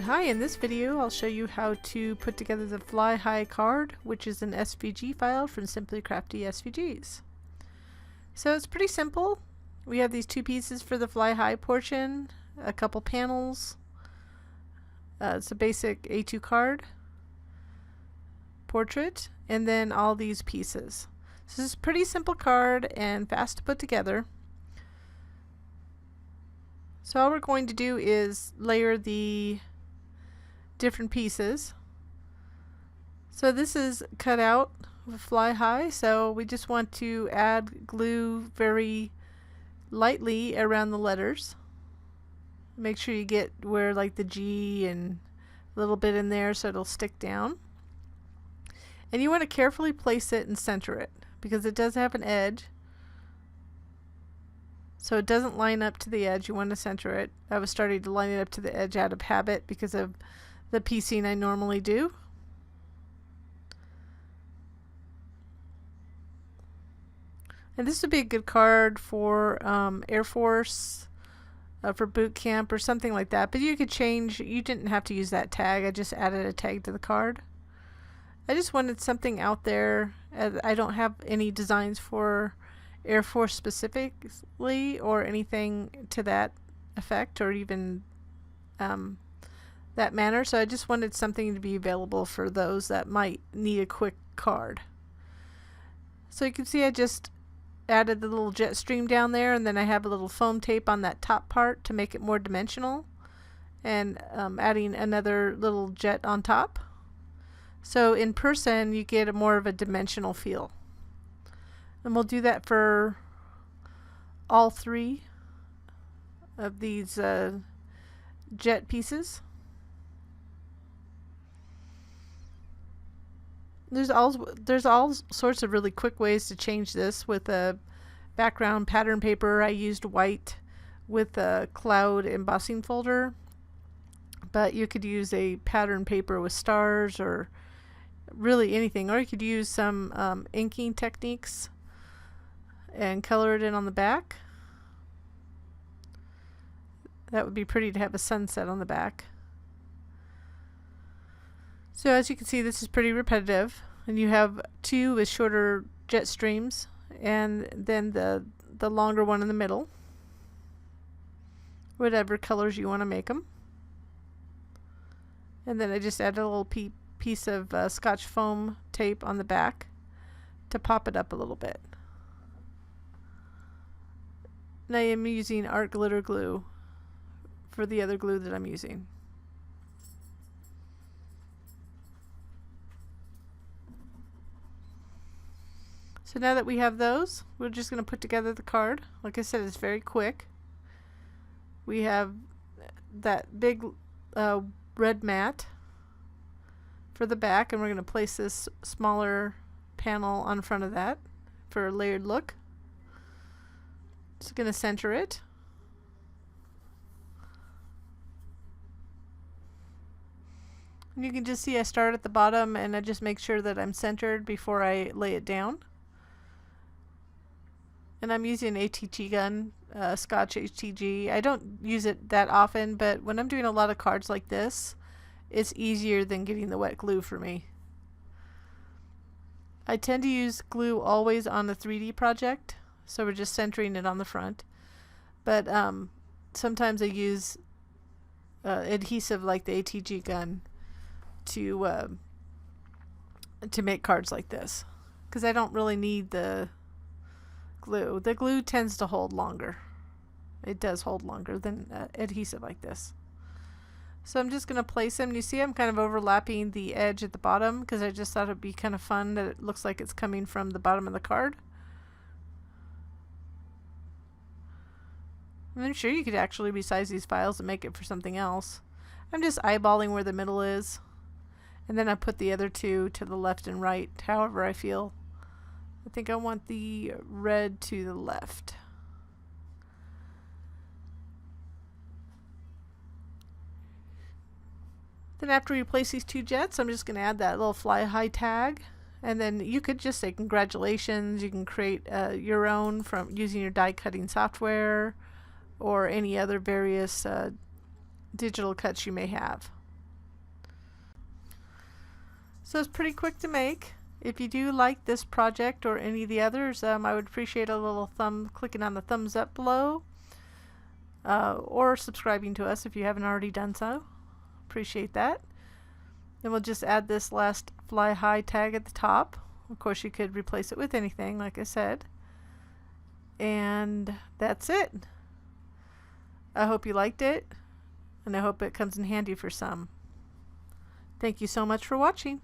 Hi, in this video I'll show you how to put together the Fly High card, which is an SVG file from Simply Crafty SVGs. So it's pretty simple. We have these two pieces for the Fly High portion, a couple panels. It's a basic A2 card, portrait, and then all these pieces. So this is a pretty simple card and fast to put together. So all we're going to do is layer the different pieces. So this is cut out with Fly High, so we just want to add glue very lightly around the letters. Make sure you get where like the G and a little bit in there so it'll stick down. And you want to carefully place it and center it because it does have an edge. So it doesn't line up to the edge. You want to center it. I was starting to line it up to the edge out of habit because of the piecing I normally do. And this would be a good card for Air Force, for boot camp or something like that. But you could change, you didn't have to use that tag. I just added a tag to the card. I just wanted something out there. I don't have any designs for Air Force specifically or anything to that effect or even that manner, so I just wanted something to be available for those that might need a quick card. So you can see I just added the little jet stream down there, and then I have a little foam tape on that top part to make it more dimensional, and adding another little jet on top. So in person you get a more of a dimensional feel. And we'll do that for all three of these jet pieces. There's all sorts of really quick ways to change this. With a background pattern paper, I used white with a cloud embossing folder, but you could use a pattern paper with stars or really anything, or you could use some inking techniques and color it in on the back. That would be pretty to have a sunset on the back. So as you can see, this is pretty repetitive, and you have two with shorter jet streams and then the longer one in the middle, whatever colors you want to make them. And then I just added a little piece of Scotch foam tape on the back to pop it up a little bit. And I am using art glitter glue for the other glue that I'm using. So now that we have those, we're just going to put together the card. Like I said, it's very quick. We have that big red mat for the back, and we're going to place this smaller panel on front of that for a layered look. Just going to center it. And you can just see I start at the bottom and I just make sure that I'm centered before I lay it down. And I'm using an ATG gun, Scotch ATG. I don't use it that often, but when I'm doing a lot of cards like this, it's easier than getting the wet glue for me. I tend to use glue always on the 3D project, so we're just centering it on the front. But sometimes I use adhesive like the ATG gun to make cards like this, because I don't really need the glue. The glue tends to hold longer. It does hold longer than adhesive like this. So I'm just going to place them. You see I'm kind of overlapping the edge at the bottom because I just thought it would be kind of fun that it looks like it's coming from the bottom of the card. And I'm sure you could actually resize these files and make it for something else. I'm just eyeballing where the middle is, and then I put the other two to the left and right, however I feel. I think I want the red to the left. Then after we place these two jets, I'm just going to add that little Fly High tag. And then you could just say congratulations. You can create your own from using your die cutting software or any other various digital cuts you may have. So it's pretty quick to make. If you do like this project or any of the others, I would appreciate a little clicking on the thumbs up below, or subscribing to us if you haven't already done so. Appreciate that. Then we'll just add this last fly high tag at the top. Of course, you could replace it with anything, like I said. And that's it. I hope you liked it, and I hope it comes in handy for some. Thank you so much for watching.